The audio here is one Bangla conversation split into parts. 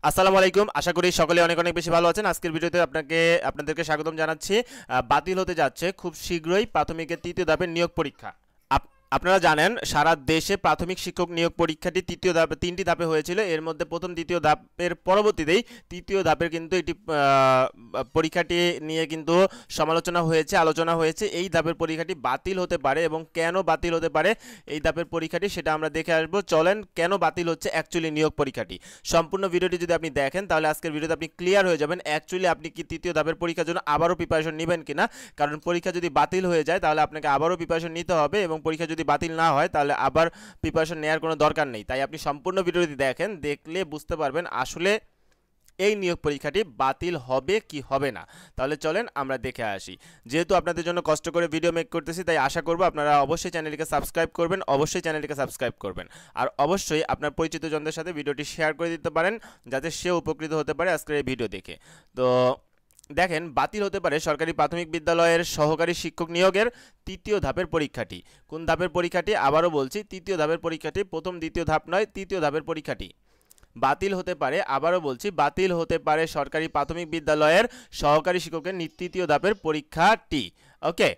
আসসালামু আলাইকুম। আশা করি সকলে অনেক অনেক বেশি ভালো আছেন। আজকের ভিডিওতে আপনাদেরকে স্বাগতম জানাচ্ছি। বাতিল হতে যাচ্ছে খুব শীঘ্রই প্রাথমিকের তৃতীয় ধাপের নিয়োগ পরীক্ষা। আপনারা জানেন সারা দেশে প্রাথমিক শিক্ষক নিয়োগ পরীক্ষাটি তৃতীয় ধাপে 3টি ধাপে হয়েছিল। এর মধ্যে প্রথম দ্বিতীয় ধাপের পরবর্তীতেই তৃতীয় ধাপের কিন্তু এটি পরীক্ষাটি নিয়ে কিন্তু সমালোচনা হয়েছে, আলোচনা হয়েছে। এই ধাপের পরীক্ষাটি বাতিল হতে পারে এবং কেন বাতিল হতে পারে এই ধাপের পরীক্ষাটি সেটা আমরা দেখে আসব। চলেন কেন বাতিল হচ্ছে অ্যাকচুয়ালি নিয়োগ পরীক্ষাটি। সম্পূর্ণ ভিডিওটি যদি আপনি দেখেন তাহলে আজকের ভিডিওতে আপনি ক্লিয়ার হয়ে যাবেন অ্যাকচুয়ালি আপনি কি তৃতীয় ধাপের পরীক্ষার জন্য আবারও প্রিপারেশন নেবেন কিনা। কারণ পরীক্ষা যদি বাতিল হয়ে যায় তাহলে আপনাকে আবারও প্রিপারেশন নিতে হবে এবং পরীক্ষা যদি বাতিল না হয় তাহলে আবার প্রিপারেশন নেওয়ার কোনো দরকার নেই। তাই আপনি সম্পূর্ণ ভিডিওটি দেখেন, দেখলে বুঝতে পারবেন আসলে এই নিয়োগ পরীক্ষাটি বাতিল হবে কি হবে না। তাহলে চলেন আমরা দেখে আসি। যেহেতু আপনাদের জন্য কষ্ট করে ভিডিও মেক করতেছি তাই আশা করব আপনারা অবশ্যই চ্যানেলটিকে সাবস্ক্রাইব করবেন, আর অবশ্যই আপনার পরিচিত জনদের সাথে ভিডিওটি শেয়ার করে দিতে পারেন যাতে সে উপকৃত হতে পারে আজকের এই ভিডিও দেখে। তো দেখেন, বাতিল হতে পারে সরকারি প্রাথমিক বিদ্যালয়ের সহকারী শিক্ষক নিয়োগের তৃতীয় ধাপের পরীক্ষাটি। কোন ধাপের পরীক্ষাটি? আবারও বলছি, তৃতীয় ধাপের পরীক্ষাটি। প্রথম দ্বিতীয় ধাপ নয়, তৃতীয় ধাপের পরীক্ষাটি বাতিল হতে পারে। আবারও বলছি, বাতিল হতে পারে সরকারি প্রাথমিক বিদ্যালয়ের সহকারী শিক্ষকের তৃতীয় ধাপের পরীক্ষাটি। ওকে,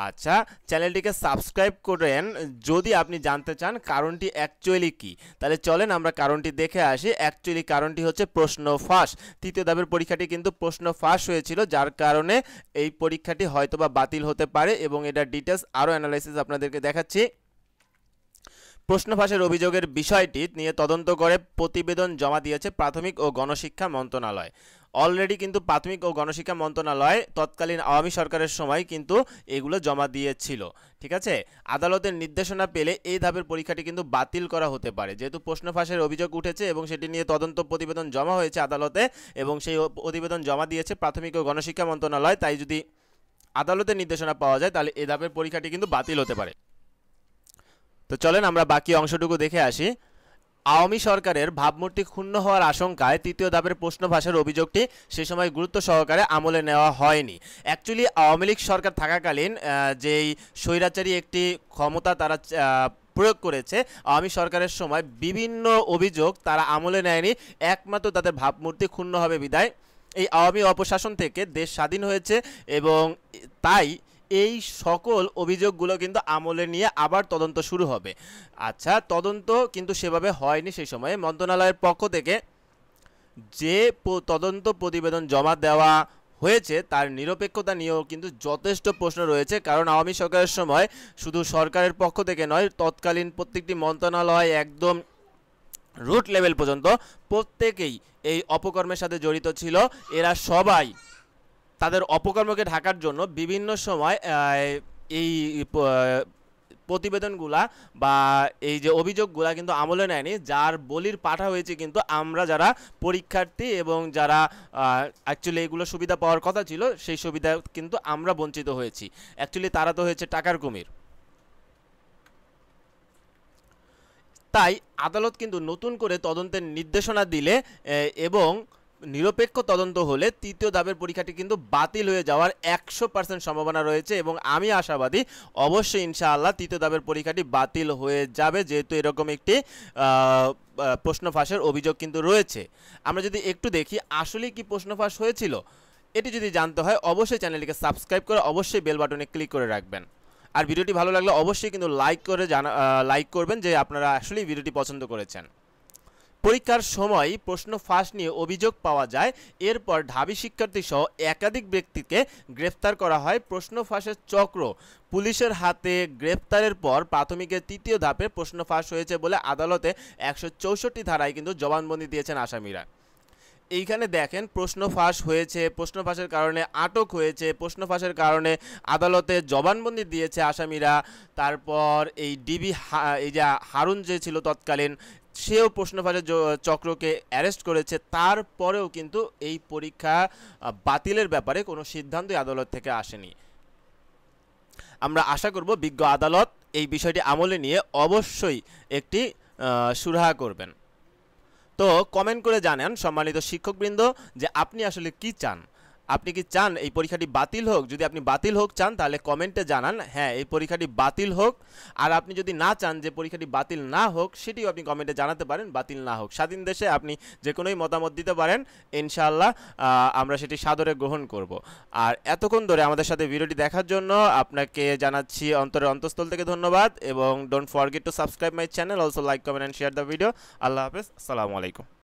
আচ্ছা, চ্যানেলটিকে সাবস্ক্রাইব করেন যদি আপনি জানতে চান কারণটি অ্যাকচুয়ালি কি। তাহলে চলেন আমরা কারণটি দেখে আসি। অ্যাকচুয়ালি কারণটি হচ্ছে প্রশ্ন ফাঁস। তৃতীয় ধাপের পরীক্ষাটি কিন্তু প্রশ্ন ফাঁস হয়েছিল, যার কারণে এই পরীক্ষাটি হয়তোবা বাতিল হতে পারে এবং এটার ডিটেলস আরও অ্যানালাইসিস আপনাদেরকে দেখাচ্ছি। প্রশ্ন ফাঁসের অভিযোগের বিষয়টি নিয়ে তদন্ত করে প্রতিবেদন জমা দিয়েছে প্রাথমিক ও গণশিক্ষা মন্ত্রণালয়। অলরেডি কিন্তু প্রাথমিক ও গণশিক্ষা মন্ত্রণালয় তৎকালীন আওয়ামী সরকারের সময় কিন্তু এগুলো জমা দিয়েছিল। ঠিক আছে, আদালতের নির্দেশনা পেলে এই ধাপের পরীক্ষাটি কিন্তু বাতিল করা হতে পারে। যেহেতু প্রশ্ন ফাঁসের অভিযোগ উঠেছে এবং সেটি নিয়ে তদন্ত প্রতিবেদন জমা হয়েছে আদালতে এবং সেই প্রতিবেদন জমা দিয়েছে প্রাথমিক ও গণশিক্ষা মন্ত্রণালয়, তাই যদি আদালতের নির্দেশনা পাওয়া যায় তাহলে এই ধাপের পরীক্ষাটি কিন্তু বাতিল হতে পারে। তো চলেন আমরা বাকি অংশটুকু দেখে আসি। আওয়ামী সরকারের ভাবমূর্তি ক্ষুণ্ণ হওয়ার আশঙ্কায় তৃতীয় ধাপের প্রশ্ন ফাঁসের অভিযোগটি সে সময় গুরুত্ব সহকারে আমলে নেওয়া হয়নি। অ্যাকচুয়ালি আওয়ামী লীগ সরকার থাকাকালীন যেই স্বৈরাচারী একটি ক্ষমতা তারা প্রয়োগ করেছে, আওয়ামী সরকারের সময় বিভিন্ন অভিযোগ তারা আমলে নেয়নি, একমাত্র তাদের ভাবমূর্তি ক্ষুণ্ণ হবে বিদায় এই আওয়ামী অপশাসন থেকে দেশ স্বাধীন হয়েছে এবং তাই এই সকল অভিযোগগুলো কিন্তু আমলে নিয়ে আবার তদন্ত শুরু হবে। আচ্ছা, তদন্ত কিন্তু সেভাবে হয়নি সেই সময়ে। মন্ত্রণালয়ের পক্ষ থেকে যে তদন্ত প্রতিবেদন জমা দেওয়া হয়েছে তার নিরপেক্ষতা নিয়েও কিন্তু যথেষ্ট প্রশ্ন রয়েছে। কারণ আওয়ামী সরকারের সময় শুধু সরকারের পক্ষ থেকে নয়, তৎকালীন প্রত্যেকটি মন্ত্রণালয় একদম রুট লেভেল পর্যন্ত প্রত্যেকেই এই অপকর্মের সাথে জড়িত ছিল। এরা সবাই তাদের অপকর্মকে ঢাকার জন্য বিভিন্ন সময় এই প্রতিবেদনগুলা বা এই যে অভিযোগগুলা কিন্তু আমলে নেয়নি, যার বলির পাঠা হয়েছে কিন্তু আমরা যারা পরীক্ষার্থী এবং যারা অ্যাকচুয়ালি এগুলো সুবিধা পাওয়ার কথা ছিল সেই সুবিধা কিন্তু আমরা বঞ্চিত হয়েছি। অ্যাকচুয়ালি তারা তো হয়েছে টাকার কুমির। তাই আদালত কিন্তু নতুন করে তদন্তের নির্দেশনা দিলে এবং নিরপেক্ষ তদন্ত হলে তৃতীয় ধাপের পরীক্ষাটি কিন্তু বাতিল হয়ে যাওয়ার 100% সম্ভাবনা রয়েছে এবং আমি আশাবাদী অবশ্যই ইনশাআল্লাহ তৃতীয় ধাপের পরীক্ষাটি বাতিল হয়ে যাবে, যেহেতু এরকম একটি প্রশ্ন ফাঁসের অভিযোগ কিন্তু রয়েছে। আমরা যদি একটু দেখি আসলে কি প্রশ্ন ফাঁস হয়েছিল, এটি যদি জানতে হয় অবশ্যই চ্যানেলটিকে সাবস্ক্রাইব করে অবশ্যই বেল বাটনে ক্লিক করে রাখবেন। আর ভিডিওটি ভালো লাগলে অবশ্যই কিন্তু লাইক করবেন যে আপনারা আসলেই ভিডিওটি পছন্দ করেছেন। পরীক্ষার সময় প্রশ্ন ফাঁস নিয়ে অভিযোগ পাওয়া যায়, এরপর ঢাবি শিক্ষার্থী সহ একাধিক ব্যক্তিকে গ্রেফতার করা হয়। প্রশ্ন ফাঁসের চক্র পুলিশের হাতে গ্রেফতারের পর প্রাথমিকের তৃতীয় ধাপে প্রশ্ন ফাঁস হয়েছে বলে আদালতে 164 ধারায় কিন্তু জবানবন্দি দিয়েছেন আসামিরা। এইখানে দেখেন, প্রশ্ন ফাঁস হয়েছে, প্রশ্ন ফাঁসের কারণে আটক হয়েছে, প্রশ্ন ফাঁসের কারণে আদালতে জবানবন্দি দিয়েছে আসামিরা। তারপর এই এই যে হারুন যে ছিল তৎকালীন, সেও প্রশ্ন ফাঁসের চক্রকে অ্যারেস্ট করেছে। তারপরেও কিন্তু এই পরীক্ষা বাতিলের ব্যাপারে কোনো সিদ্ধান্তই আদালত থেকে আসেনি। আমরা আশা করব বিজ্ঞ আদালত এই বিষয়টি আমলে নিয়ে অবশ্যই একটি সুরাহা করবেন। তো কমেন্ট করে জানান সম্মানিত শিক্ষকবৃন্দ যে আপনি আসলে কি চান। আপনি কি চান এই পরীক্ষাটি বাতিল হোক? যদি আপনি বাতিল হোক চান তাহলে কমেন্টে জানান হ্যাঁ এই পরীক্ষাটি বাতিল হোক। আর আপনি যদি না চান যে পরীক্ষাটি বাতিল না হোক সেটিও আপনি কমেন্টে জানাতে পারেন বাতিল না হোক। স্বাধীন দেশে আপনি যে কোনোই মতামত দিতে পারেন, ইনশাআল্লাহ আমরা সেটি সাদরে গ্রহণ করব। আর এতক্ষণ ধরে আমাদের সাথে ভিডিওটি দেখার জন্য আপনাকে জানাচ্ছি অন্তরের অন্তঃস্থল থেকে ধন্যবাদ, এবং don't forget to subscribe my channel, also like comment and share the video. Allah হাফেজ, আসসালামু আলাইকুম।